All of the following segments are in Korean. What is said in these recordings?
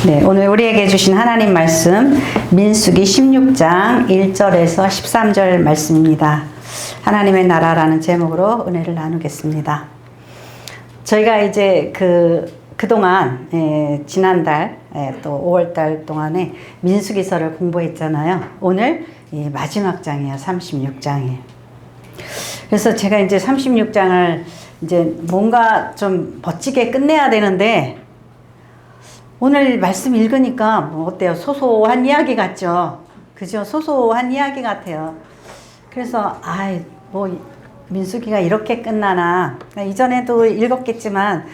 네, 오늘 우리에게 주신 하나님 말씀 민수기 16장 1절에서 13절 말씀입니다. 하나님의 나라라는 제목으로 은혜를 나누겠습니다. 저희가 이제 그동안 지난달 또 5월달 동안에 민수기서를 공부했잖아요. 오늘 마지막 장이에요. 36장이에요. 그래서 제가 이제 36장을 이제 뭔가 좀 멋지게 끝내야 되는데 오늘 말씀 읽으니까 뭐 어때요? 소소한 이야기 같죠? 그죠? 소소한 이야기 같아요. 그래서 뭐 민수기가 이렇게 끝나나, 이전에도 읽었겠지만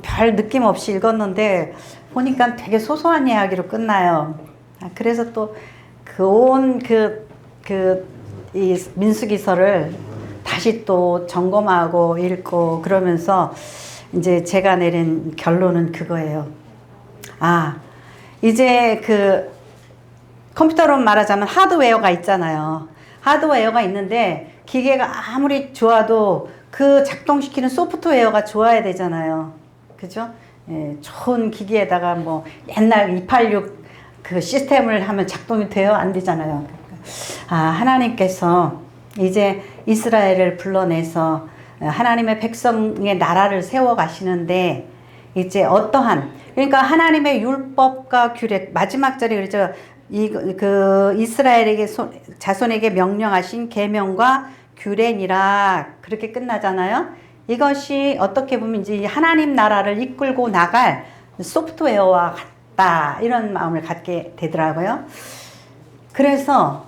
별 느낌 없이 읽었는데 보니까 되게 소소한 이야기로 끝나요. 그래서 또 이 민수기서를 다시 또 점검하고 읽고 그러면서 이제 제가 내린 결론은 그거예요. 이제 컴퓨터로 말하자면 하드웨어가 있잖아요. 하드웨어가 있는데 기계가 아무리 좋아도 그 작동시키는 소프트웨어가 좋아야 되잖아요. 그죠? 좋은 기기에다가 뭐 옛날 286 그 시스템을 하면 작동이 돼요? 안 되잖아요. 하나님께서 이제 이스라엘을 불러내서 하나님의 백성의 나라를 세워 가시는데 이제 그러니까 하나님의 율법과 규례, 마지막 절에 그러죠. 이스라엘에게 자손에게 명령하신 계명과 규례니라 그렇게 끝나잖아요. 이것이 어떻게 보면 이제 하나님 나라를 이끌고 나갈 소프트웨어와 같다 이런 마음을 갖게 되더라고요. 그래서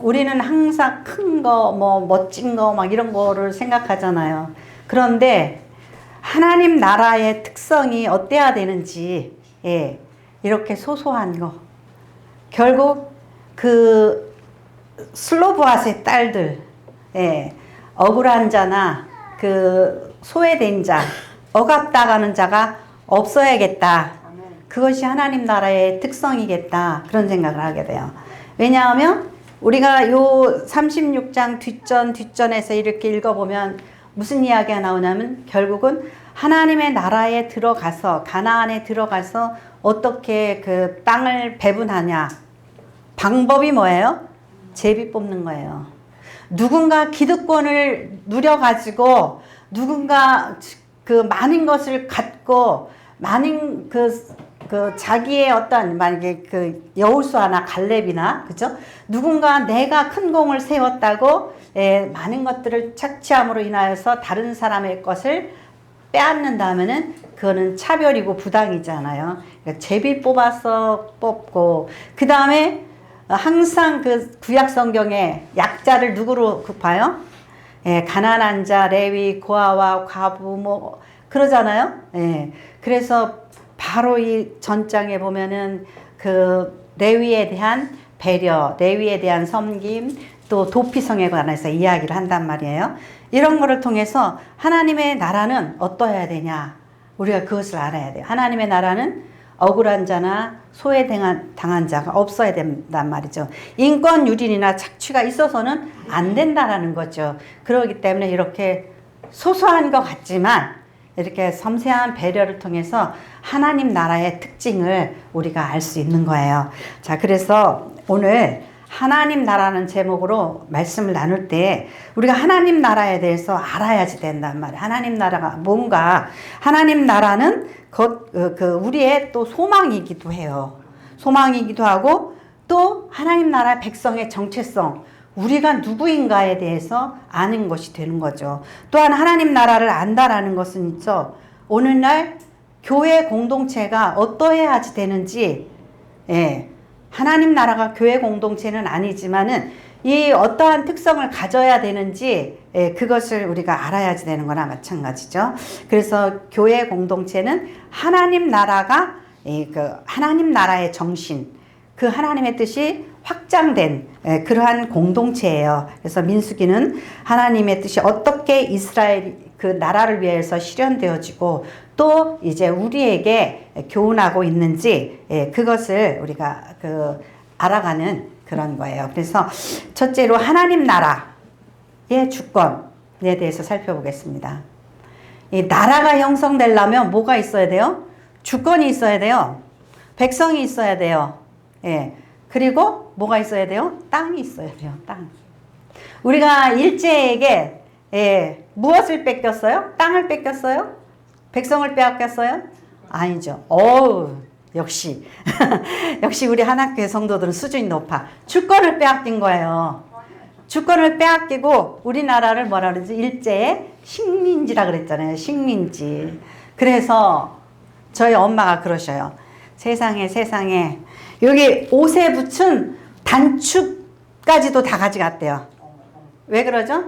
우리는 항상 큰 거, 뭐 멋진 거 막 이런 거를 생각하잖아요. 그런데 하나님 나라의 특성이 어때야 되는지, 이렇게 소소한 거. 결국 슬로보앗의 딸들, 억울한 자나 소외된 자, 억압당하는 자가 없어야겠다. 그것이 하나님 나라의 특성이겠다. 그런 생각을 하게 돼요. 왜냐하면 우리가 요 36장 뒷전에서 이렇게 읽어보면 무슨 이야기가 나오냐면 결국은 하나님의 나라에 들어가서 가나안에 들어가서 어떻게 그 땅을 배분하냐. 방법이 뭐예요? 제비 뽑는 거예요. 누군가 기득권을 누려가지고 누군가 많은 것을 갖고 많은 자기의 만약에 여호수아나 갈렙이나 그죠? 누군가 내가 큰 공을 세웠다고 많은 것들을 착취함으로 인하여서 다른 사람의 것을 빼앗는다면은 그거는 차별이고 부당이잖아요. 그러니까 제비 뽑아서 뽑고 그 다음에 항상 구약 성경에 약자를 누구로 봐요? 가난한 자, 레위, 고아와 과부 뭐 그러잖아요. 그래서 바로 이 전장에 보면은 레위에 대한 배려, 레위에 대한 섬김, 또 도피성에 관해서 이야기를 한단 말이에요. 이런 거를 통해서 하나님의 나라는 어떠해야 되냐? 우리가 그것을 알아야 돼요. 하나님의 나라는 억울한 자나 소외당한 자가 없어야 된단 말이죠. 인권 유린이나 착취가 있어서는 안 된다라는 거죠. 그렇기 때문에 이렇게 소소한 것 같지만 이렇게 섬세한 배려를 통해서 하나님 나라의 특징을 우리가 알 수 있는 거예요. 자, 그래서 오늘 하나님 나라는 제목으로 말씀을 나눌 때 우리가 하나님 나라에 대해서 알아야지 된단 말이에요. 하나님 나라가 뭔가, 하나님 나라는 우리의 또 소망이기도 해요. 소망이기도 하고 또 하나님 나라의 백성의 정체성, 우리가 누구인가에 대해서 아는 것이 되는 거죠. 또한 하나님 나라를 안다라는 것은 있죠. 오늘날 교회 공동체가 어떠해야지 되는지, 하나님 나라가 교회 공동체는 아니지만은 이 어떠한 특성을 가져야 되는지 그것을 우리가 알아야지 되는 거나 마찬가지죠. 그래서 교회 공동체는 하나님 나라가 하나님 나라의 정신, 그 하나님의 뜻이 확장된 그러한 공동체예요. 그래서 민수기는 하나님의 뜻이 어떻게 이스라엘 그 나라를 위해서 실현되어지고 또 이제 우리에게 교훈하고 있는지 그것을 우리가 알아가는 그런 거예요. 그래서 첫째로 하나님 나라의 주권에 대해서 살펴보겠습니다. 이 나라가 형성되려면 뭐가 있어야 돼요? 주권이 있어야 돼요. 백성이 있어야 돼요. 예. 그리고 뭐가 있어야 돼요? 땅이 있어야 돼요. 땅. 우리가 일제에게 예, 무엇을 뺏겼어요? 땅을 뺏겼어요? 백성을 빼앗겼어요? 아니죠. 어우, 역시. 역시 우리 한학교의 성도들은 수준이 높아. 주권을 빼앗긴 거예요. 주권을 빼앗기고 우리나라를 뭐라 그러지? 일제의 식민지라 그랬잖아요. 식민지. 그래서 저희 엄마가 그러셔요. 세상에 세상에 여기 옷에 붙은 단축까지도 다 가져갔대요. 왜 그러죠?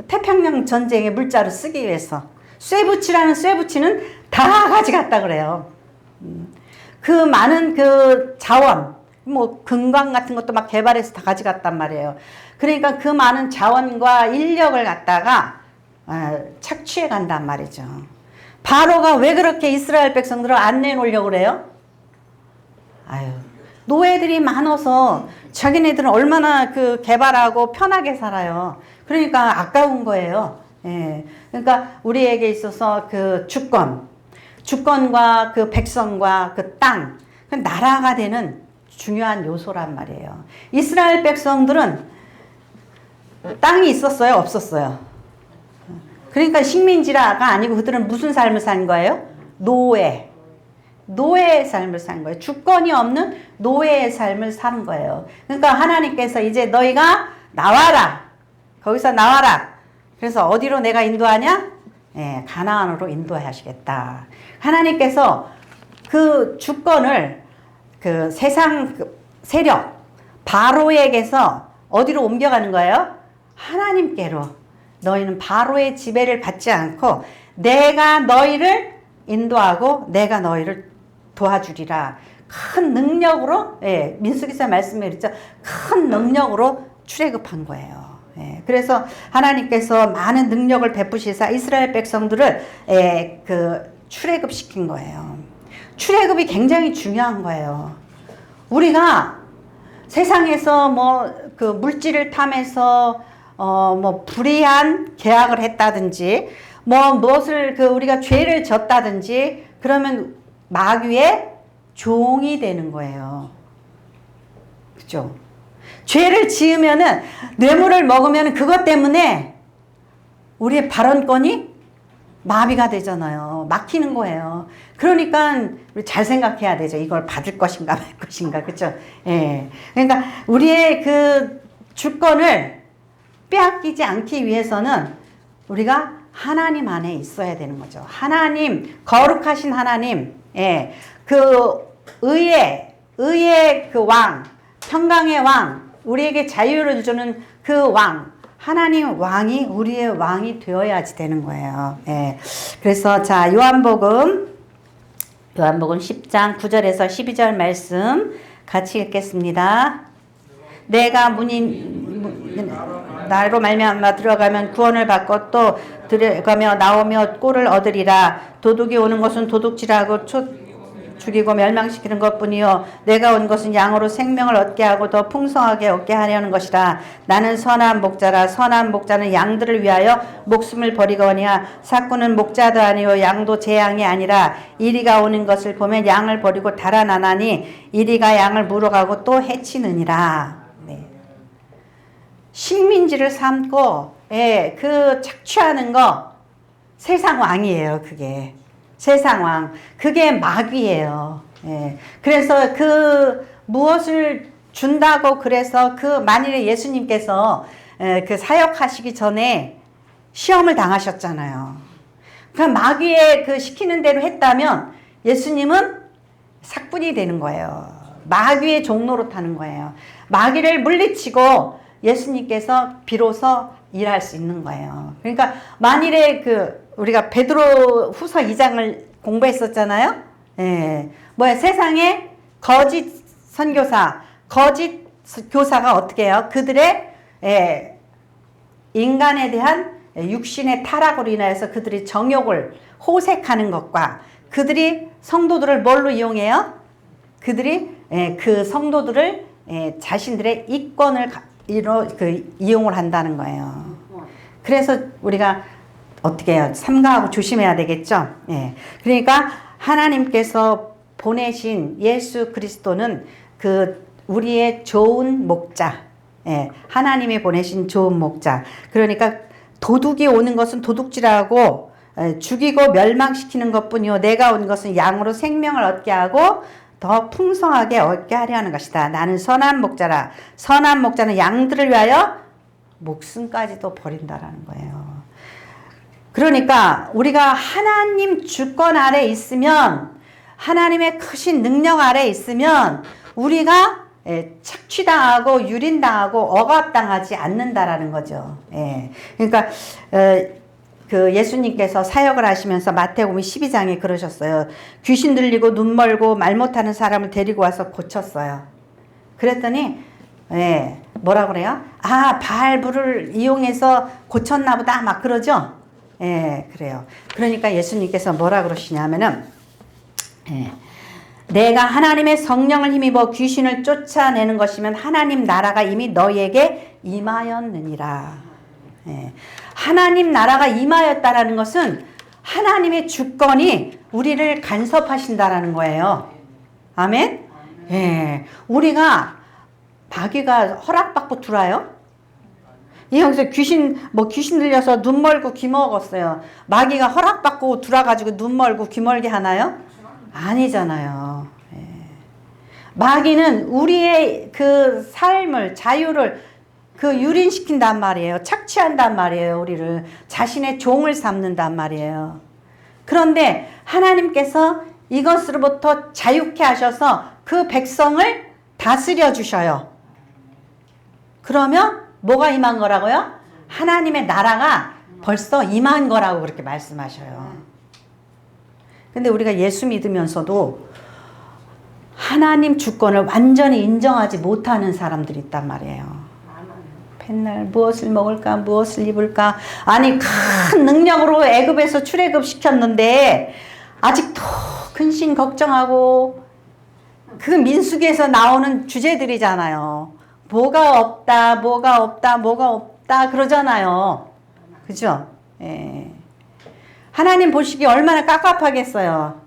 태평양 전쟁의 물자를 쓰기 위해서. 쇠붙이라는 쇠붙이는 다 가져갔다 그래요. 그 많은 그 자원, 뭐 금광 같은 것도 막 개발해서 다 가져갔단 말이에요. 그러니까 그 많은 자원과 인력을 갖다가 착취해 간단 말이죠. 바로가 왜 그렇게 이스라엘 백성들을 안 내놓으려고 그래요? 아유, 노예들이 많아서 자기네들은 얼마나 그 개발하고 편하게 살아요. 그러니까 아까운 거예요. 예. 그러니까 우리에게 있어서 그 주권과 그 백성과 그 땅, 그 나라가 되는 중요한 요소란 말이에요. 이스라엘 백성들은 땅이 있었어요? 없었어요? 그러니까 식민지라가 아니고 그들은 무슨 삶을 산 거예요? 노예의 삶을 산 거예요. 주권이 없는 노예의 삶을 사는 거예요. 그러니까 하나님께서 이제 너희가 나와라. 거기서 나와라. 그래서 어디로 내가 인도하냐? 예, 가나안으로 인도하시겠다. 하나님께서 그 주권을 그 세상 세력 바로에게서 어디로 옮겨가는 거예요? 하나님께로. 너희는 바로의 지배를 받지 않고 내가 너희를 인도하고 내가 너희를 도와주리라. 큰 능력으로, 예, 민수기서 말씀에 그랬죠. 큰 능력으로 출애굽한 거예요. 예, 그래서 하나님께서 많은 능력을 베푸시사 이스라엘 백성들을 출애굽시킨 거예요. 출애굽이 굉장히 중요한 거예요. 우리가 세상에서 뭐 그 물질을 탐해서 뭐 불의한 계약을 했다든지 뭐 무엇을 그 우리가 죄를 졌다든지 그러면 마귀의 종이 되는 거예요. 그죠? 죄를 지으면은 뇌물을 먹으면 그것 때문에 우리의 발언권이 마비가 되잖아요. 막히는 거예요. 그러니까 우리 잘 생각해야 되죠. 이걸 받을 것인가 말 것인가. 그렇죠? 예. 그러니까 우리의 그 주권을 빼앗기지 않기 위해서는 우리가 하나님 안에 있어야 되는 거죠. 하나님, 거룩하신 하나님, 예. 그 의의 그 왕, 평강의 왕, 우리에게 자유를 주는 그 왕, 하나님 왕이 우리의 왕이 되어야지 되는 거예요. 예. 그래서 자, 요한복음 10장 9절에서 12절 말씀 같이 읽겠습니다. 내가 나로 말미암아 들어가면 구원을 받고 또 들어가며 나오며 꼴을 얻으리라. 도둑이 오는 것은 도둑질하고 죽이고 멸망시키는 것뿐이요 내가 온 것은 양으로 생명을 얻게 하고 더 풍성하게 얻게 하려는 것이라. 나는 선한 목자라. 선한 목자는 양들을 위하여 목숨을 버리거니와 삭구는 목자도 아니요 양도 제 양이 아니라 이리가 오는 것을 보면 양을 버리고 달아나나니 이리가 양을 물어가고 또 해치느니라. 네. 식민지를 삼고 그 착취하는 거 세상 왕이에요. 그게 세상 왕, 그게 마귀예요. 예. 그래서 그 무엇을 준다고 그래서 그 만일에 예수님께서 그 사역하시기 전에 시험을 당하셨잖아요. 그럼 마귀의 그 시키는 대로 했다면 예수님은 삭분이 되는 거예요. 마귀의 종로로 타는 거예요. 마귀를 물리치고 예수님께서 비로소 일할 수 있는 거예요. 그러니까 만일에 우리가 베드로 후서 2장을 공부했었잖아요. 예. 세상에 거짓 선교사, 거짓 교사가 어떻게 해요? 그들의 인간에 대한 육신의 타락으로 인하여서 그들이 정욕을 호색하는 것과 그들이 성도들을 뭘로 이용해요? 그들이 그 성도들을 자신들의 이권을 이용을 한다는 거예요. 그래서 우리가 어떻게 해요? 삼가하고 조심해야 되겠죠? 예. 그러니까 하나님께서 보내신 예수 그리스도는 그 우리의 좋은 목자, 예, 하나님이 보내신 좋은 목자. 그러니까 도둑이 오는 것은 도둑질하고 죽이고 멸망시키는 것뿐이요 내가 온 것은 양으로 생명을 얻게 하고 더 풍성하게 얻게 하려 하는 것이다. 나는 선한 목자라. 선한 목자는 양들을 위하여 목숨까지도 버린다라는 거예요. 그러니까 우리가 하나님 주권 아래 있으면, 하나님의 크신 능력 아래 있으면 우리가 착취당하고 유린당하고 억압당하지 않는다라는 거죠. 그러니까 그 예수님께서 사역을 하시면서 마태복음 12장에 그러셨어요. 귀신 들리고 눈 멀고 말 못하는 사람을 데리고 와서 고쳤어요. 그랬더니 뭐라 그래요? 아, 바알불을 이용해서 고쳤나 보다 막 그러죠. 그래요. 그러니까 예수님께서 뭐라 그러시냐면은 내가 하나님의 성령을 힘입어 귀신을 쫓아내는 것이면 하나님 나라가 이미 너희에게 임하였느니라. 하나님 나라가 임하였다라는 것은 하나님의 주권이 우리를 간섭하신다라는 거예요. 아멘? 우리가 마귀가 허락받고 들어와요? 여기서 귀신 들려서 눈 멀고 귀 먹었어요. 마귀가 허락받고 들어와가지고 눈 멀고 귀 멀게 하나요? 아니잖아요. 마귀는 우리의 그 삶을, 자유를 유린시킨단 말이에요. 착취한단 말이에요. 우리를 자신의 종을 삼는단 말이에요. 그런데 하나님께서 이것으로부터 자유케 하셔서 그 백성을 다스려 주셔요. 그러면 뭐가 임한 거라고요? 하나님의 나라가 벌써 임한 거라고 그렇게 말씀하셔요. 근데 우리가 예수 믿으면서도 하나님 주권을 완전히 인정하지 못하는 사람들이 있단 말이에요. 맨날 무엇을 먹을까, 무엇을 입을까. 아니, 큰 능력으로 애굽에서 출애굽 시켰는데 아직도 근심 걱정하고, 그 민수기에서 나오는 주제들이잖아요. 뭐가 없다, 뭐가 없다, 뭐가 없다 그러잖아요. 그죠? 하나님 보시기 얼마나 깝깝하겠어요.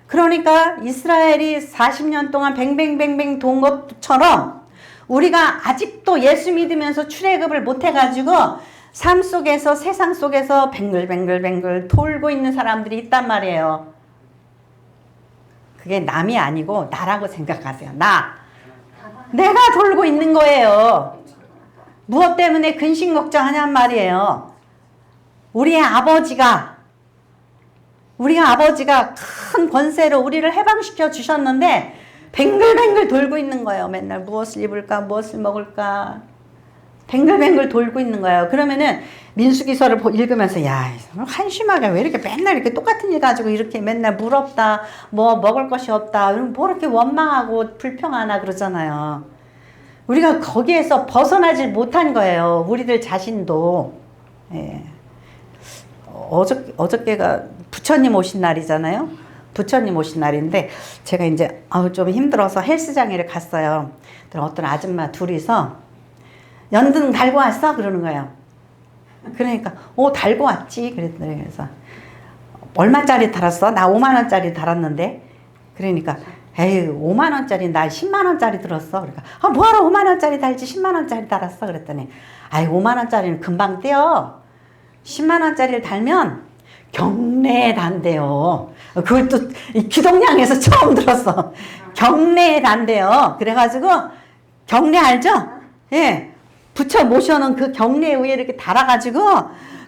그러니까 이스라엘이 40년 동안 뱅뱅뱅뱅 돈 것처럼 우리가 아직도 예수 믿으면서 출애굽을 못 해가지고 삶 속에서, 세상 속에서 뱅글뱅글뱅글 돌고 있는 사람들이 있단 말이에요. 그게 남이 아니고 나라고 생각하세요. 내가 돌고 있는 거예요. 무엇 때문에 근심 걱정하냔 말이에요. 우리의 아버지가 큰 권세로 우리를 해방시켜 주셨는데 뱅글뱅글 돌고 있는 거예요. 맨날 무엇을 입을까, 무엇을 먹을까 뱅글뱅글 돌고 있는 거예요. 그러면은 민수기서를 읽으면서 야, 한심하게 왜 이렇게 맨날 이렇게 똑같은 일 가지고 이렇게 맨날 물 없다, 뭐 먹을 것이 없다, 뭐 이렇게 원망하고 불평하나 그러잖아요. 우리가 거기에서 벗어나질 못한 거예요. 우리들 자신도. 어저께가 부처님 오신 날이잖아요. 부처님 오신 날인데 제가 이제 좀 힘들어서 헬스장에 갔어요. 어떤 아줌마 둘이서 연등 달고 왔어? 그러는 거예요. 그러니까 달고 왔지. 그랬더니 그래서 얼마짜리 달았어? 나 5만 원짜리 달았는데. 그러니까 에이 5만 원짜리 나 10만 원짜리 들었어. 그러니까 뭐하러 5만 원짜리 달지 10만 원짜리 달았어. 그랬더니 아이 5만 원짜리는 금방 떼어. 10만 원짜리를 달면 경내에 단대요. 그걸 또 기동량에서 처음 들었어. 경내에 단대요. 그래가지고 경내 알죠? 예. 부처 모셔놓은 그 경내 위에 이렇게 달아가지고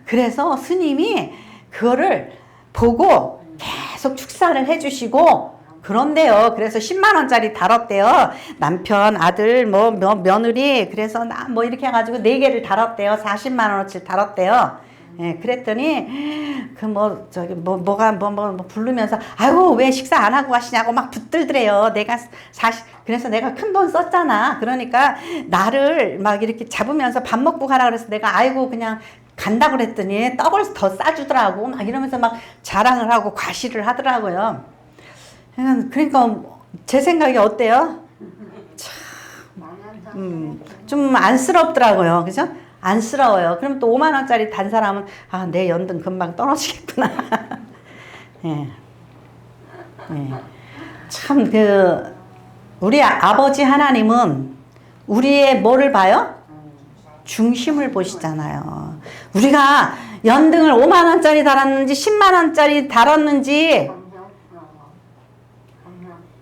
그래서 스님이 그거를 보고 계속 축사를 해주시고 그런데요. 그래서 10만 원짜리 달았대요. 남편, 아들, 며느리 그래서 나 이렇게 해가지고 4개를 달았대요. 40만 원어치 달았대요. 그랬더니 뭐가 부르면서 아이고 왜 식사 안 하고 가시냐고 막 붙들더래요. 그래서 내가 큰 돈 썼잖아. 그러니까 나를 막 이렇게 잡으면서 밥 먹고 가라 그래서 내가 아이고 그냥 간다 그랬더니 떡을 더 싸주더라고. 막 이러면서 막 자랑을 하고 과시를 하더라고요. 그러니까 제 생각이 어때요? 좀 안쓰럽더라고요. 그죠? 안쓰러워요. 그럼 또 5만 원짜리 단 사람은 내 연등 금방 떨어지겠구나. 예. 예. 참 우리 아버지 하나님은 우리의 뭐를 봐요? 중심을 보시잖아요. 우리가 연등을 5만 원짜리 달았는지 10만 원짜리 달았는지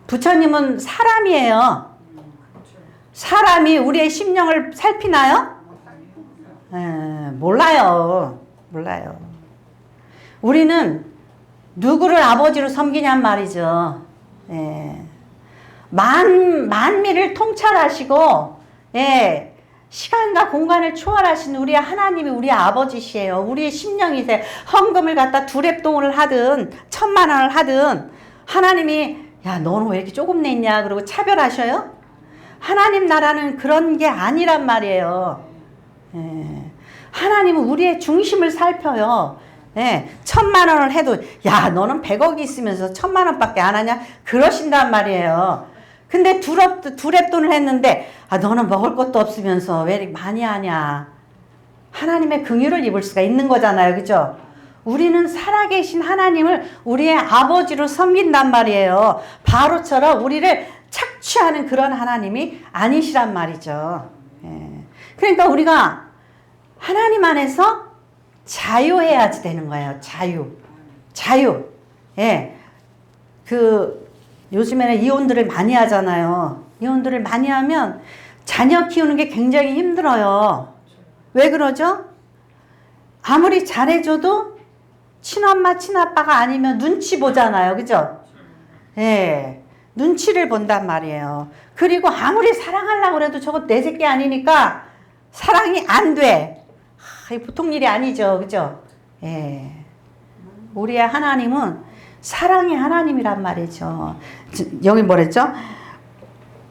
부처님은 사람이에요. 사람이 우리의 심령을 살피나요? 몰라요. 몰라요. 우리는 누구를 아버지로 섬기냔 말이죠. 예. 만미를 통찰하시고, 예. 시간과 공간을 초월하신 우리 하나님이 우리 아버지시에요. 우리의 심령이세요. 헌금을 갖다 두랩동을 하든 1,000만 원을 하든 하나님이 야 너는 왜 이렇게 조금 냈냐 그러고 차별하셔요? 하나님 나라는 그런 게 아니란 말이에요. 예. 하나님은 우리의 중심을 살펴요. 예. 1,000만 원을 해도 야 너는 100억이 있으면서 1,000만 원밖에 안 하냐 그러신단 말이에요. 근데 두랩돈을 했는데 아 너는 먹을 것도 없으면서 왜 이렇게 많이 하냐. 하나님의 긍휼을 입을 수가 있는 거잖아요. 그죠? 우리는 살아계신 하나님을 우리의 아버지로 섬긴단 말이에요. 바로처럼 우리를 착취하는 그런 하나님이 아니시란 말이죠. 예. 그러니까 우리가 하나님 안에서 자유해야지 되는 거예요. 자유. 예. 요즘에는 이혼들을 많이 하잖아요. 이혼들을 많이 하면 자녀 키우는 게 굉장히 힘들어요. 왜 그러죠? 아무리 잘해줘도 친엄마, 친아빠가 아니면 눈치 보잖아요. 그죠? 예. 눈치를 본단 말이에요. 그리고 아무리 사랑하려고 해도 저거 내 새끼 아니니까 사랑이 안 돼. 보통 일이 아니죠. 그죠? 예. 우리의 하나님은 사랑의 하나님이란 말이죠. 여기 뭐랬죠?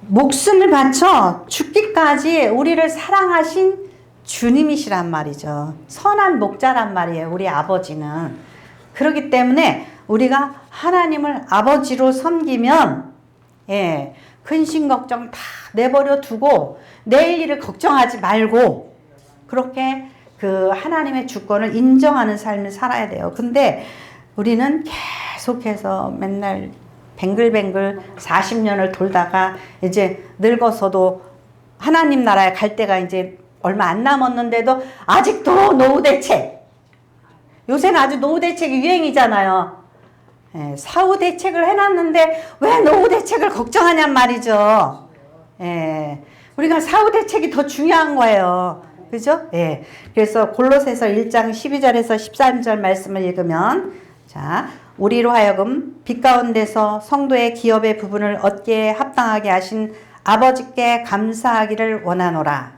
목숨을 바쳐 죽기까지 우리를 사랑하신 주님이시란 말이죠. 선한 목자란 말이에요. 우리 아버지는. 그렇기 때문에 우리가 하나님을 아버지로 섬기면 예, 근심 걱정 다 내버려 두고 내일 일을 걱정하지 말고 그렇게 하나님의 주권을 인정하는 삶을 살아야 돼요. 근데 우리는 계속해서 맨날 뱅글뱅글 40년을 돌다가 이제 늙어서도 하나님 나라에 갈 때가 이제 얼마 안 남았는데도 아직도 노후 대책. 요새는 아주 노후 대책이 유행이잖아요. 예, 사후 대책을 해놨는데 왜 노후 대책을 걱정하냔 말이죠. 예, 우리가 사후 대책이 더 중요한 거예요. 그죠? 예. 그래서 골로새서 1장 12절에서 13절 말씀을 읽으면 자, 우리로 하여금 빛 가운데서 성도의 기업의 부분을 얻기에 합당하게 하신 아버지께 감사하기를 원하노라.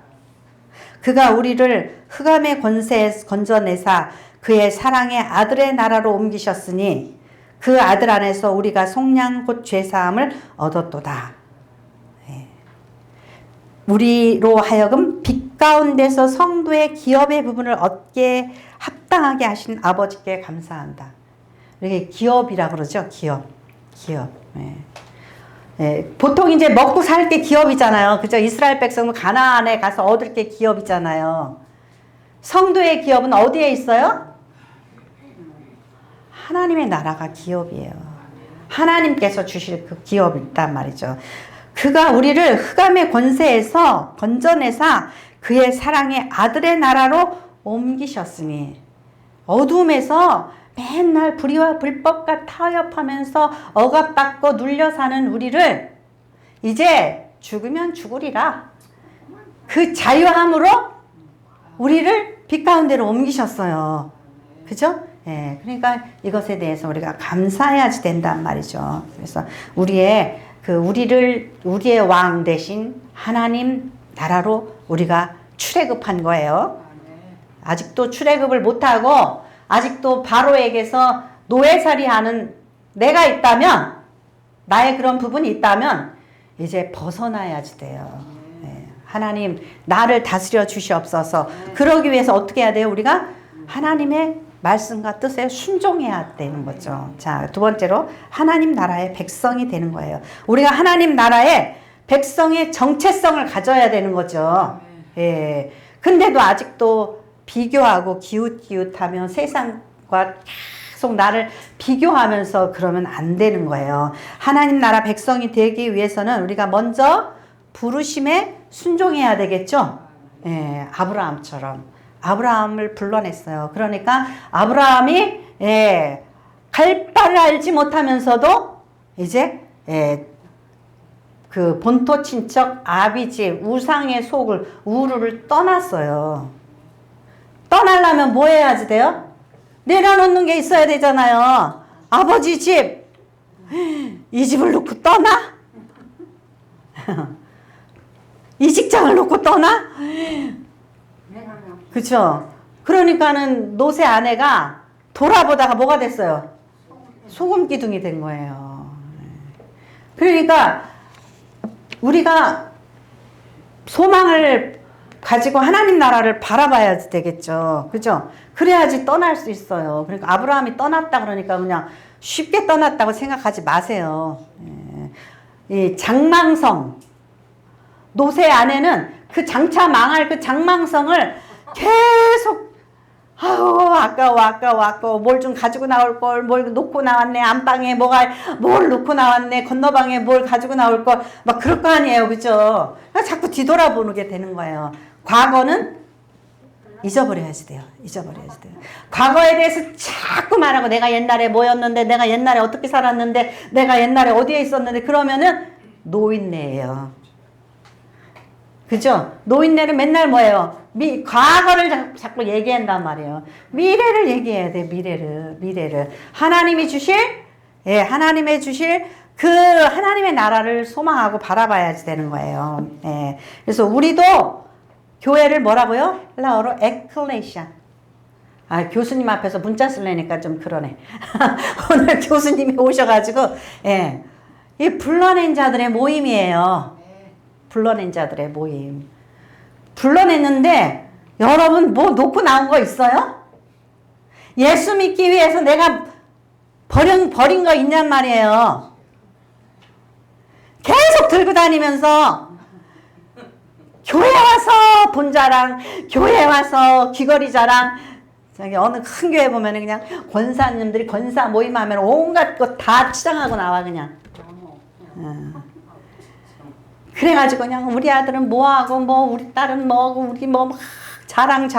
그가 우리를 흑암의 권세에 건져내사 그의 사랑의 아들의 나라로 옮기셨으니 그 아들 안에서 우리가 속량 곧 죄사함을 얻었도다. 네. 우리로 하여금 빛 가운데서 성도의 기업의 부분을 얻게 합당하게 하신 아버지께 감사한다. 이렇게 기업이라 그러죠. 기업. 네. 네. 보통 이제 먹고 살 게 기업이잖아요. 그죠? 이스라엘 백성은 가나안에 가서 얻을 게 기업이잖아요. 성도의 기업은 어디에 있어요? 하나님의 나라가 기업이에요. 하나님께서 주실 그 기업이 있단 말이죠. 그가 우리를 흑암의 권세에서 건져내사 그의 사랑의 아들의 나라로 옮기셨으니 어둠에서 맨날 불의와 불법과 타협하면서 억압받고 눌려 사는 우리를 이제 죽으면 죽으리라. 그 자유함으로 우리를 빛 가운데로 옮기셨어요. 그죠? 예, 그러니까 이것에 대해서 우리가 감사해야지 된단 말이죠. 그래서 우리의 왕 대신 하나님 나라로 우리가 출애굽한 거예요. 아직도 출애굽을 못하고 아직도 바로에게서 노예살이 하는 내가 있다면, 나의 그런 부분이 있다면 이제 벗어나야지 돼요. 네. 하나님 나를 다스려 주시옵소서. 그러기 위해서 어떻게 해야 돼요? 우리가 하나님의 말씀과 뜻에 순종해야 되는 거죠. 자, 두 번째로 하나님 나라의 백성이 되는 거예요. 우리가 하나님 나라의 백성의 정체성을 가져야 되는 거죠. 근데도 아직도 비교하고 기웃기웃하며 세상과 계속 나를 비교하면서 그러면 안 되는 거예요. 하나님 나라 백성이 되기 위해서는 우리가 먼저 부르심에 순종해야 되겠죠. 예, 아브라함처럼. 아브라함을 불러냈어요. 그러니까 아브라함이 예, 갈 바를 알지 못하면서도 이제 예, 그 본토 친척 아비집 우상의 속을 우르를 떠났어요. 떠나려면 뭐 해야지 돼요? 내려놓는 게 있어야 되잖아요. 아버지 집, 이 집을 놓고 떠나? 이 직장을 놓고 떠나? 그쵸? 그러니까는 노새 아내가 돌아보다가 뭐가 됐어요? 소금 기둥이 된 거예요. 그러니까 우리가 소망을 가지고 하나님 나라를 바라봐야 되겠죠. 그죠? 그래야지 떠날 수 있어요. 그러니까 아브라함이 떠났다 그러니까 그냥 쉽게 떠났다고 생각하지 마세요. 이 장망성, 노새 아내는 그 장차 망할 그 장망성을 계속 아우 아까워 뭘 좀 가지고 나올 걸 뭘 놓고 나왔네 안방에 뭘 놓고 나왔네 건너방에 뭘 가지고 나올 걸 막 그럴 거 아니에요. 그죠? 자꾸 뒤돌아보게 되는 거예요. 과거는 잊어버려야지 돼요. 잊어버려야지 돼요. 과거에 대해서 자꾸 말하고 내가 옛날에 뭐였는데 내가 옛날에 어떻게 살았는데 내가 옛날에 어디에 있었는데 그러면은 노인네예요. 그죠? 노인네는 맨날 뭐예요? 과거를 자꾸 얘기한단 말이에요. 미래를 얘기해야 돼. 미래를. 하나님이 주실 그 하나님의 나라를 소망하고 바라봐야지 되는 거예요. 예. 그래서 우리도 교회를 뭐라고요? 헬라어로 에클레시아. 아, 교수님 앞에서 문자 쓰려니까 좀 그러네. 오늘 교수님이 오셔가지고, 예. 이 불러낸 자들의 모임이에요. 불러낸 자들의 모임. 불러냈는데, 여러분 뭐 놓고 나온 거 있어요? 예수 믿기 위해서 내가 버린 거 있냔 말이에요. 계속 들고 다니면서, 교회 와서 본 자랑, 교회 와서 귀걸이 자랑, 저기 어느 큰 교회 보면은 그냥 권사님들이 권사 모임하면 온갖 것 다 치장하고 나와 그냥. 그래가지고 그냥 우리 아들은 뭐하고 우리 딸은 뭐하고 우리 막 자랑.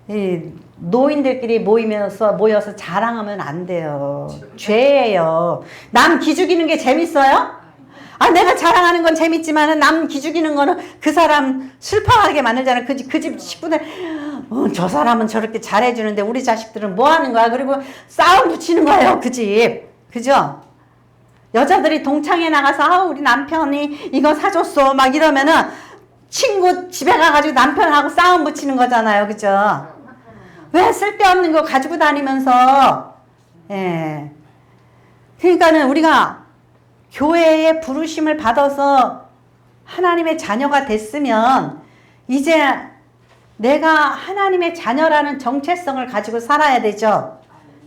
이 노인들끼리 모여서 자랑하면 안 돼요. 죄예요. 남 기죽이는 게 재밌어요? 아, 내가 자랑하는 건 재밌지만은 남 기죽이는 거는 그 사람 슬퍼하게 만들잖아. 그 집 식구들, 저 사람은 저렇게 잘해주는데 우리 자식들은 뭐 하는 거야? 그리고 싸움 붙이는 거예요, 그 집. 그죠? 여자들이 동창회 나가서, 우리 남편이 이거 사줬어. 막 이러면은 친구 집에 가가지고 남편하고 싸움 붙이는 거잖아요. 그죠? 왜 쓸데없는 거 가지고 다니면서, 예. 그러니까는 우리가 교회의 부르심을 받아서 하나님의 자녀가 됐으면 이제 내가 하나님의 자녀라는 정체성을 가지고 살아야 되죠.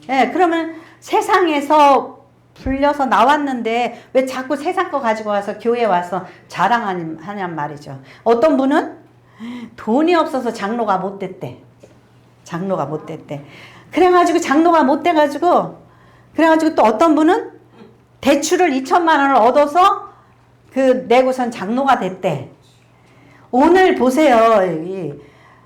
예, 그러면 세상에서 불려서 나왔는데 왜 자꾸 세상 거 가지고 와서 교회에 와서 자랑하냔 말이죠. 어떤 분은 돈이 없어서 장로가 못 됐대. 그래가지고 장로가 못 돼가지고 그래가지고 또 어떤 분은 대출을 2천만 원을 얻어서 내고선 장로가 됐대. 오늘 보세요.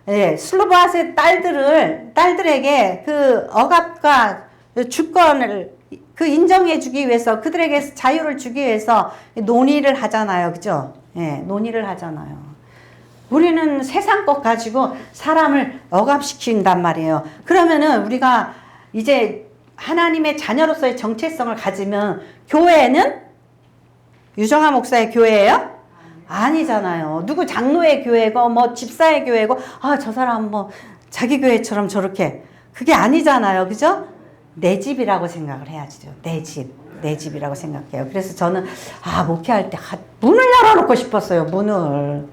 예, 슬로바스의 딸들에게 그 억압과 주권을 인정해 주기 위해서 그들에게 자유를 주기 위해서 논의를 하잖아요. 그죠? 예, 논의를 하잖아요. 우리는 세상 것 가지고 사람을 억압시킨단 말이에요. 그러면은 우리가 이제 하나님의 자녀로서의 정체성을 가지면 교회는 유정아 목사의 교회예요? 아니잖아요. 누구 장로의 교회고 집사의 교회고 저 사람 자기 교회처럼 저렇게 그게 아니잖아요. 그죠? 내 집이라고 생각을 해야죠. 내 집이라고 생각해요. 그래서 저는 목회할 때 문을 열어놓고 싶었어요. 문을.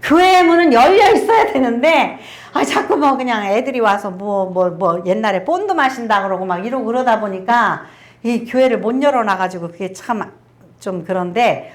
교회의 문은 열려 있어야 되는데 자꾸 그냥 애들이 와서 옛날에 본드 마신다 그러고 막 이러고 그러다 보니까 이 교회를 못 열어놔가지고 그게 참 좀 그런데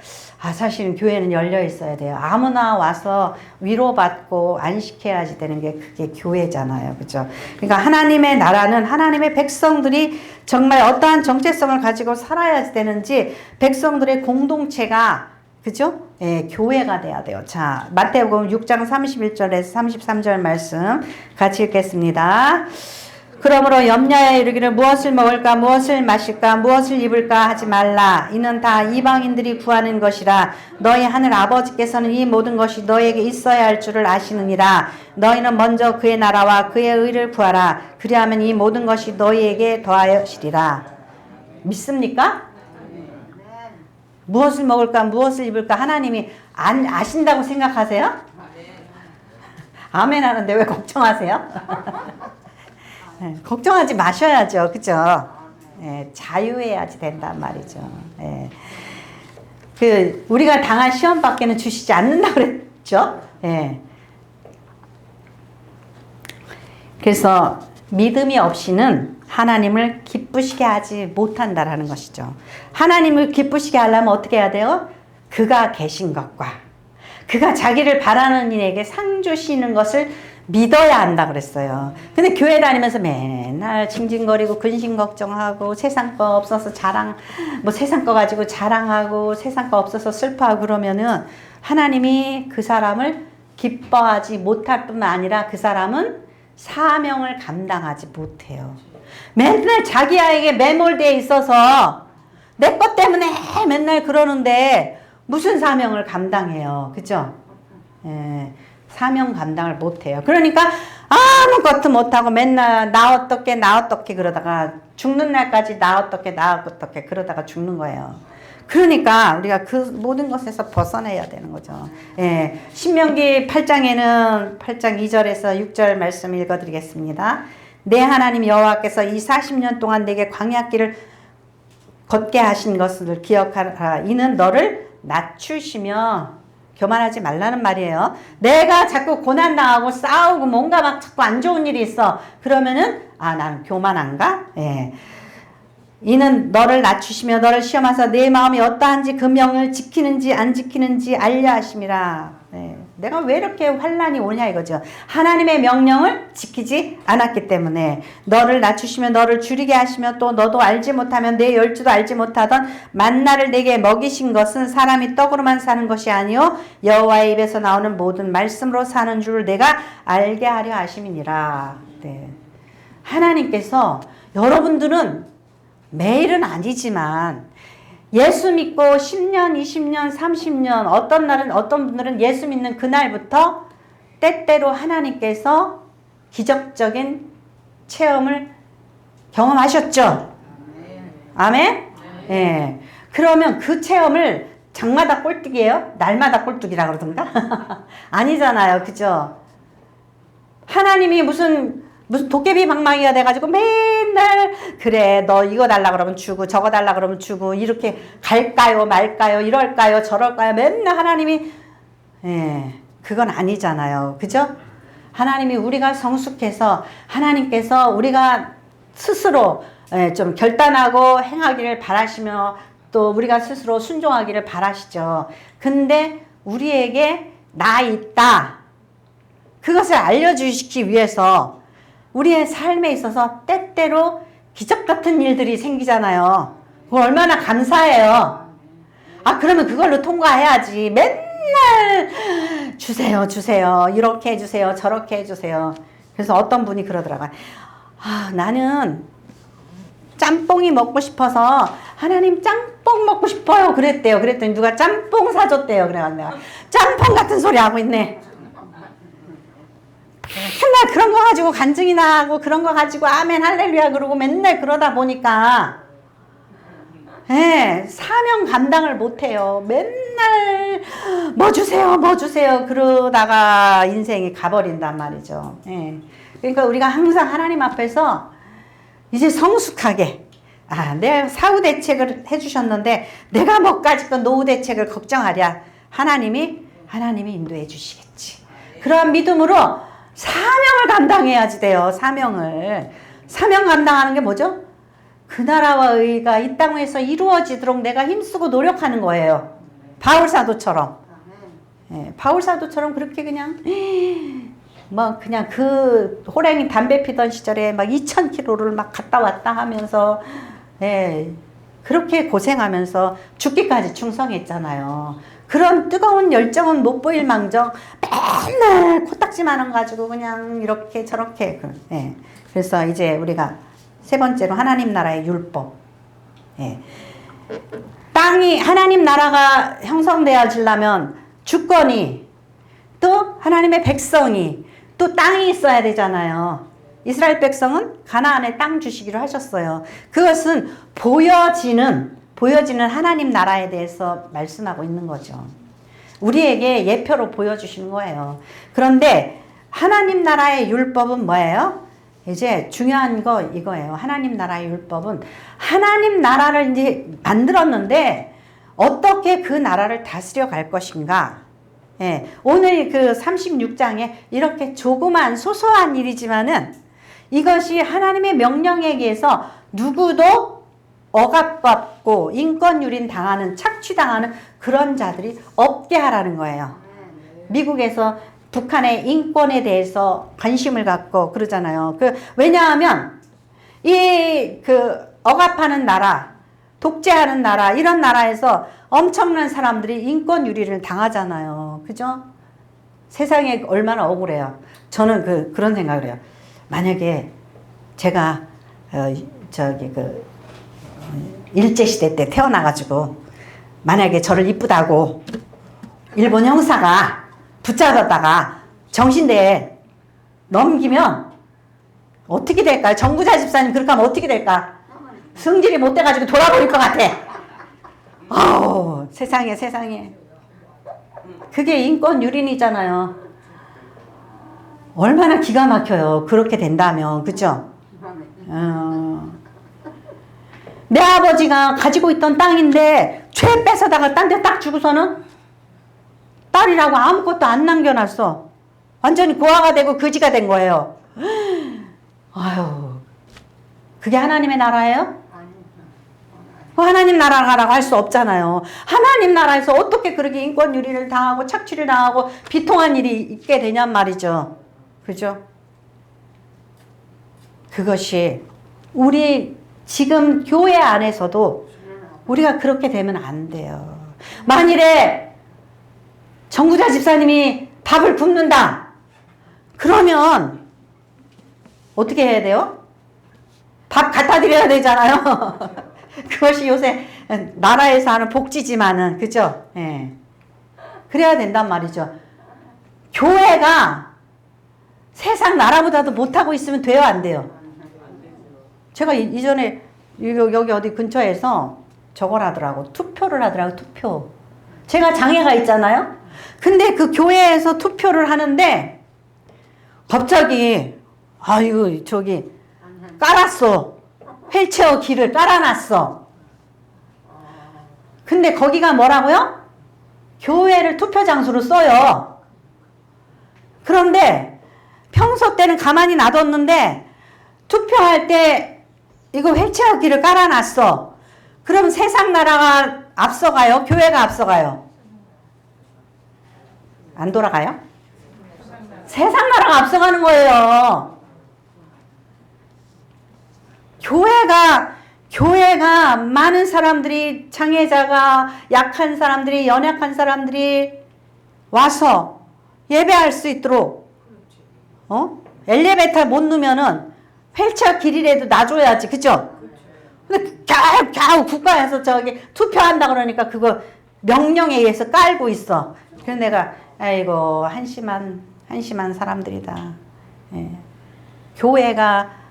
사실은 교회는 열려 있어야 돼요. 아무나 와서 위로받고 안식해야지 되는 게 그게 교회잖아요. 그죠? 그러니까 하나님의 나라는 하나님의 백성들이 정말 어떠한 정체성을 가지고 살아야지 되는지 백성들의 공동체가 그죠? 예, 교회가 돼야 돼요. 자, 마태복음 6장 31절에서 33절 말씀 같이 읽겠습니다. 그러므로 염려하여 이르기를 무엇을 먹을까 무엇을 마실까 무엇을 입을까 하지 말라. 이는 다 이방인들이 구하는 것이라. 너희 하늘 아버지께서는 이 모든 것이 너에게 있어야 할 줄을 아시느니라. 너희는 먼저 그의 나라와 그의 의를 구하라. 그리하면 이 모든 것이 너희에게 더하시리라. 믿습니까? 무엇을 먹을까 무엇을 입을까 하나님이 아신다고 생각하세요? 아멘 하는데 왜 걱정하세요? 네, 걱정하지 마셔야죠. 그죠? 네, 자유해야지 된단 말이죠. 네. 우리가 당한 시험밖에는 주시지 않는다고 그랬죠? 네. 그래서 믿음이 없이는 하나님을 기쁘시게 하지 못한다라는 것이죠. 하나님을 기쁘시게 하려면 어떻게 해야 돼요? 그가 계신 것과 그가 자기를 바라는 이에게 상 주시는 것을 믿어야 한다 그랬어요. 근데 교회 다니면서 맨날 징징거리고 근심 걱정하고 세상 거 없어서 세상 거 가지고 자랑하고 세상 거 없어서 슬퍼하고 그러면은 하나님이 그 사람을 기뻐하지 못할 뿐만 아니라 그 사람은 사명을 감당하지 못해요. 맨날 자기에게 매몰되어 있어서 내 것 때문에 맨날 그러는데 무슨 사명을 감당해요. 그죠? 예. 사명 감당을 못해요. 그러니까 아무것도 못하고 맨날 나 어떻게 그러다가 죽는 날까지 나 어떻게 그러다가 죽는 거예요. 그러니까 우리가 그 모든 것에서 벗어내야 되는 거죠. 예. 신명기 8장에는 8장 2절에서 6절 말씀 읽어드리겠습니다. 내 하나님 여호와께서 이 40년 동안 내게 광야길을 걷게 하신 것을 기억하라. 이는 너를 낮추시며 교만하지 말라는 말이에요. 내가 자꾸 고난당하고 싸우고 뭔가 막 자꾸 안 좋은 일이 있어. 그러면은 나는 교만한가? 예. 이는 너를 낮추시며 너를 시험하사 내 마음이 어떠한지 그 명을 지키는지 안 지키는지 알려 하심이라. 예. 내가 왜 이렇게 환난이 오냐 이거죠. 하나님의 명령을 지키지 않았기 때문에 너를 낮추시며 너를 줄이게 하시며 또 너도 알지 못하면 내 열주도 알지 못하던 만나를 내게 먹이신 것은 사람이 떡으로만 사는 것이 아니요 여호와의 입에서 나오는 모든 말씀으로 사는 줄 내가 알게 하려 하심이니라. 네. 하나님께서 여러분들은 매일은 아니지만 예수 믿고 10년, 20년, 30년 어떤 분들은 예수 믿는 그날부터 때때로 하나님께서 기적적인 체험을 경험하셨죠. 아멘? 예. 그러면 그 체험을 장마다 꼴뚜기예요? 날마다 꼴뚜기라 그러던가? 아니잖아요. 그죠? 하나님이 무슨 도깨비 방망이가 돼가지고 맨날 그래 너 이거 달라 그러면 주고 저거 달라 그러면 주고 이렇게 갈까요 말까요 이럴까요 저럴까요 맨날 하나님이 그건 아니잖아요. 그죠? 하나님이 우리가 성숙해서 하나님께서 우리가 스스로 좀 결단하고 행하기를 바라시며 또 우리가 스스로 순종하기를 바라시죠. 근데 우리에게 나 있다 그것을 알려주시기 위해서 우리의 삶에 있어서 때때로 기적 같은 일들이 생기잖아요. 그거 얼마나 감사해요. 그러면 그걸로 통과해야지. 맨날 주세요. 이렇게 해주세요. 저렇게 해주세요. 그래서 어떤 분이 그러더라고요. 나는 짬뽕이 먹고 싶어서 하나님 짬뽕 먹고 싶어요. 그랬대요. 그랬더니 누가 짬뽕 사줬대요. 그래가지고 내가 짬뽕 같은 소리 하고 있네. 맨날 그런 거 가지고 간증이 나고 그런 거 가지고 아멘 할렐루야 그러고 맨날 그러다 보니까 사명 감당을 못해요. 맨날 뭐 주세요 그러다가 인생이 가버린단 말이죠. 그러니까 우리가 항상 하나님 앞에서 이제 성숙하게 내가 사후 대책을 해주셨는데 내가 뭐까지 건 노후 대책을 걱정하랴. 하나님이 인도해 주시겠지. 그러한 믿음으로 사명을 감당해야지 돼요. 사명 감당하는 게 뭐죠? 그 나라와 의가 이 땅에서 이루어지도록 내가 힘쓰고 노력하는 거예요. 바울 사도처럼. 예, 바울 사도처럼 그렇게 그냥 뭐 그냥 그 호랭이 담배 피던 시절에 막 2,000km를 막 갔다 왔다 하면서 예, 그렇게 고생하면서 죽기까지 충성했잖아요. 그런 뜨거운 열정은 못 보일 망정 맨날 코딱지만 가지고 그냥 이렇게 저렇게 예. 그래서 이제 우리가 세 번째로 하나님 나라의 율법. 예. 땅이 하나님 나라가 형성되어지려면 주권이 또 하나님의 백성이 또 땅이 있어야 되잖아요. 이스라엘 백성은 가나안에 땅 주시기로 하셨어요. 그것은 보여지는 하나님 나라에 대해서 말씀하고 있는 거죠. 우리에게 예표로 보여주시는 거예요. 그런데 하나님 나라의 율법은 뭐예요? 이제 중요한 거 이거예요. 하나님 나라의 율법은 하나님 나라를 이제 만들었는데 어떻게 그 나라를 다스려 갈 것인가. 예, 오늘 그 36장에 이렇게 조그만 소소한 일이지만은 이것이 하나님의 명령에 의해서 누구도 억압받고 인권유린 당하는 착취당하는 그런 자들이 없게 하라는 거예요. 미국에서 북한의 인권에 대해서 관심을 갖고 그러잖아요. 왜냐하면 이 억압하는 나라, 독재하는 나라, 이런 나라에서 엄청난 사람들이 인권 유린을 당하잖아요. 그죠? 세상에 얼마나 억울해요. 저는 그런 생각을 해요. 만약에 제가 일제시대 때 태어나가지고 만약에 저를 이쁘다고 일본 형사가 붙잡았다가 정신대에 넘기면 어떻게 될까요? 정부자 집사님 그렇게 하면 어떻게 될까? 성질이 못 돼가지고 돌아버릴 것 같아. 아우, 세상에. 그게 인권 유린이잖아요. 얼마나 기가 막혀요. 그렇게 된다면. 그죠? 내 아버지가 가지고 있던 땅인데 죄 뺏어다가 딴 데 딱 주고서는 딸이라고 아무것도 안 남겨놨어. 완전히 고아가 되고 거지가 된 거예요. 아유, 그게 하나님의 나라예요? 하나님 나라라고 할 수 없잖아요. 하나님 나라에서 어떻게 그렇게 인권 유린을 당하고 착취를 당하고 비통한 일이 있게 되냔 말이죠. 그죠? 그것이 우리 지금 교회 안에서도 우리가 그렇게 되면 안 돼요. 만일에 정구자 집사님이 밥을 굽는다. 그러면 어떻게 해야 돼요? 밥 갖다 드려야 되잖아요. 그것이 요새 나라에서 하는 복지지만은, 그죠? 예. 그래야 된단 말이죠. 교회가 세상 나라보다도 못하고 있으면 돼요, 안 돼요? 제가 이전에 여기 어디 근처에서 저걸 하더라고. 투표를 하더라고, 투표. 제가 장애가 있잖아요? 근데 그 교회에서 투표를 하는데 갑자기 깔았어. 휠체어 길을 깔아놨어. 근데 거기가 뭐라고요? 교회를 투표 장소로 써요. 그런데 평소 때는 가만히 놔뒀는데 투표할 때 이거 휠체어 길을 깔아놨어. 그럼 세상 나라가 앞서가요? 교회가 앞서가요? 안 돌아가요? 세상 나라가 앞서가는 거예요. 교회가 많은 사람들이, 장애자가, 약한 사람들이, 연약한 사람들이 와서 예배할 수 있도록, 엘리베이터 못 누면은 휠체어 길이라도 놔줘야지, 그죠? 근데 겨우 국가에서 투표한다 그러니까 그거 명령에 의해서 깔고 있어. 그래서 내가, 아이고, 한심한 사람들이다. 예. 교회가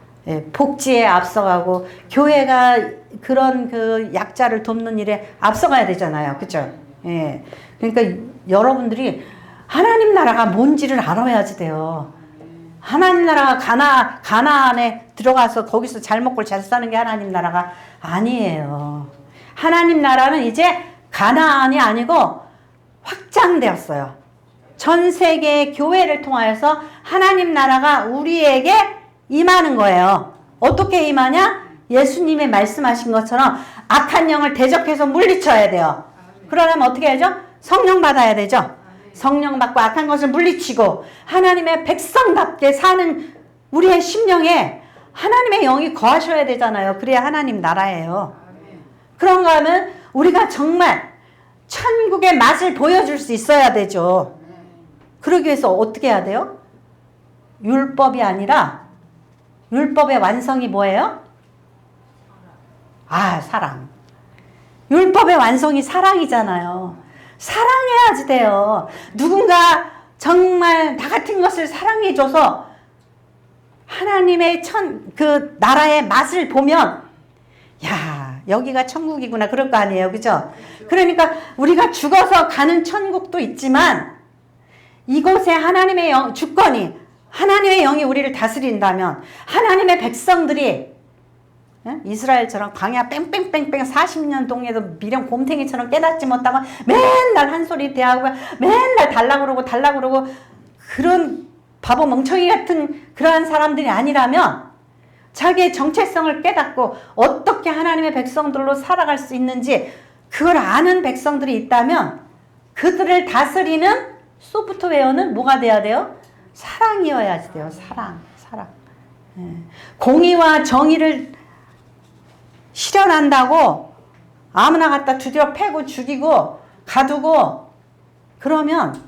복지에 앞서가고 교회가 그런 약자를 돕는 일에 앞서가야 되잖아요. 그죠? 예. 그러니까 여러분들이 하나님 나라가 뭔지를 알아야지 돼요. 하나님 나라가 가나안에 들어가서 거기서 잘 먹고 잘 사는 게 하나님 나라가 아니에요. 하나님 나라는 이제 가나안이 아니고 확장되었어요. 전 세계 교회를 통하여서 하나님 나라가 우리에게 임하는 거예요. 어떻게 임하냐? 예수님의 말씀하신 것처럼 악한 영을 대적해서 물리쳐야 돼요. 그러려면 어떻게 해야죠? 성령 받아야 되죠. 성령 받고 악한 것을 물리치고 하나님의 백성답게 사는 우리의 심령에 하나님의 영이 거하셔야 되잖아요. 그래야 하나님 나라예요. 그런가 하면 우리가 정말 천국의 맛을 보여줄 수 있어야 되죠. 그러기 위해서 어떻게 해야 돼요? 율법이 아니라 율법의 완성이 뭐예요? 사랑. 율법의 완성이 사랑이잖아요. 사랑해야지 돼요. 누군가 정말 나 같은 것을 사랑해줘서 하나님의 그 나라의 맛을 보면 야, 여기가 천국이구나 그럴 거 아니에요. 그죠? 그러니까 우리가 죽어서 가는 천국도 있지만 이곳에 하나님의 주권이 하나님의 영이 우리를 다스린다면 하나님의 백성들이 이스라엘처럼 광야 뺑뺑뺑뺑 40년 동에도 미련 곰탱이처럼 깨닫지 못하고 맨날 한 소리 대하고 맨날 달라고 그러고 그런 바보 멍청이 같은 그러한 사람들이 아니라면 자기의 정체성을 깨닫고 어떻게 하나님의 백성들로 살아갈 수 있는지 그걸 아는 백성들이 있다면 그들을 다스리는 소프트웨어는 뭐가 돼야 돼요? 사랑이어야 돼요. 사랑. 공의와 정의를 실현한다고 아무나 갖다 두드려 패고 죽이고 가두고 그러면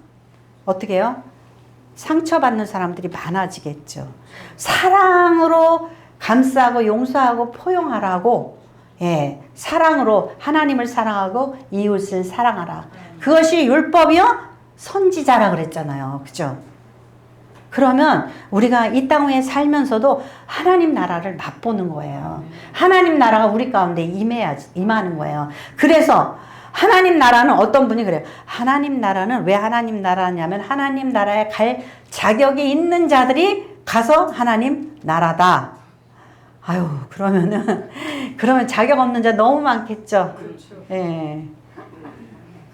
어떻게 해요? 상처받는 사람들이 많아지겠죠. 사랑으로 감싸고 용서하고 포용하라고 사랑으로 하나님을 사랑하고 이웃을 사랑하라. 그것이 율법이요 선지자라 그랬잖아요. 그죠? 그러면 우리가 이 땅 위에 살면서도 하나님 나라를 맛보는 거예요. 하나님 나라가 우리 가운데 임하는 거예요. 그래서 하나님 나라는 어떤 분이 그래요. 하나님 나라는 왜 하나님 나라냐면 하나님 나라에 갈 자격이 있는 자들이 가서 하나님 나라다. 그러면 자격 없는 자 너무 많겠죠. 그렇죠. 예.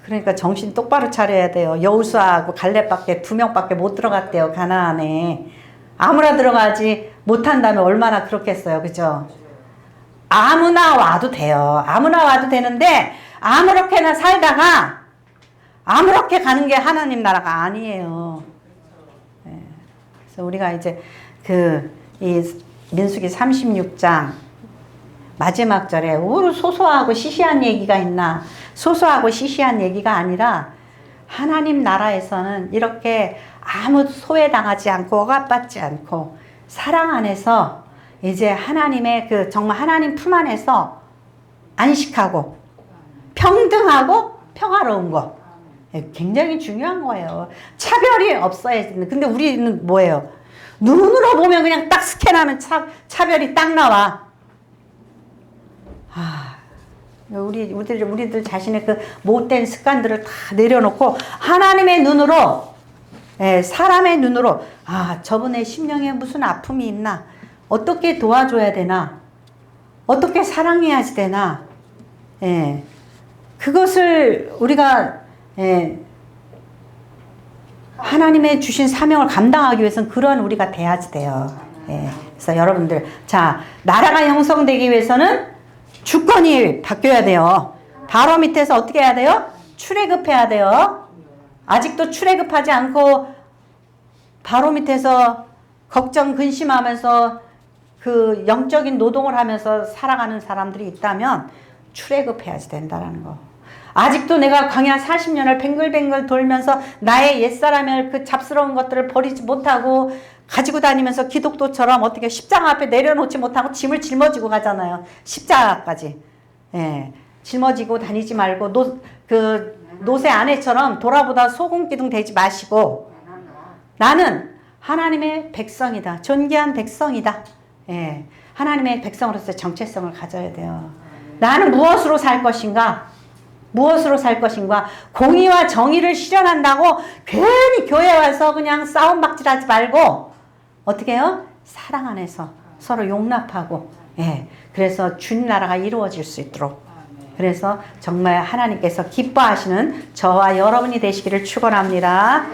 그러니까 정신 똑바로 차려야 돼요. 여호수아하고 갈렙밖에 2명밖에 못 들어갔대요. 가나안에. 아무나 들어가지 못한다면 얼마나 그렇겠어요. 그죠? 아무나 와도 돼요. 아무나 와도 되는데 아무렇게나 살다가 아무렇게 가는 게 하나님 나라가 아니에요. 네. 그래서 우리가 이제 이 민수기 36장 마지막 절에 소소하고 시시한 얘기가 있나? 소소하고 시시한 얘기가 아니라 하나님 나라에서는 이렇게 아무 소외당하지 않고 억압받지 않고 사랑 안에서 이제 하나님의 정말 하나님 품 안에서 안식하고 평등하고 평화로운 거 굉장히 중요한 거예요. 차별이 없어야 되는. 근데 우리는 뭐예요? 눈으로 보면 그냥 딱 스캔하면 차별이 딱 나와. 우리들 자신의 그 못된 습관들을 다 내려놓고 하나님의 눈으로 사람의 눈으로 저분의 심령에 무슨 아픔이 있나? 어떻게 도와줘야 되나? 어떻게 사랑해야지 되나? 그것을 우리가 하나님의 주신 사명을 감당하기 위해서는 그런 우리가 돼야지 돼요. 그래서 여러분들 나라가 형성되기 위해서는 주권이 바뀌어야 돼요. 바로 밑에서 어떻게 해야 돼요? 출애굽해야 돼요. 아직도 출애굽하지 않고 바로 밑에서 걱정 근심하면서 그 영적인 노동을 하면서 살아가는 사람들이 있다면 출애굽해야지 된다는 거. 아직도 내가 광야 40년을 뱅글뱅글 돌면서 나의 옛사람의 그 잡스러운 것들을 버리지 못하고 가지고 다니면서 기독도처럼 어떻게 십자가 앞에 내려놓지 못하고 짐을 짊어지고 가잖아요. 십자가까지. 짊어지고 다니지 말고 노새 아내처럼 돌아보다 소금기둥 되지 마시고 나는 하나님의 백성이다. 존귀한 백성이다. 하나님의 백성으로서 정체성을 가져야 돼요. 나는 무엇으로 살 것인가? 무엇으로 살 것인가? 공의와 정의를 실현한다고 괜히 교회 와서 그냥 싸움박질하지 말고 어떻게 해요? 사랑 안에서 서로 용납하고 그래서 주님 나라가 이루어질 수 있도록 그래서 정말 하나님께서 기뻐하시는 저와 여러분이 되시기를 축원합니다.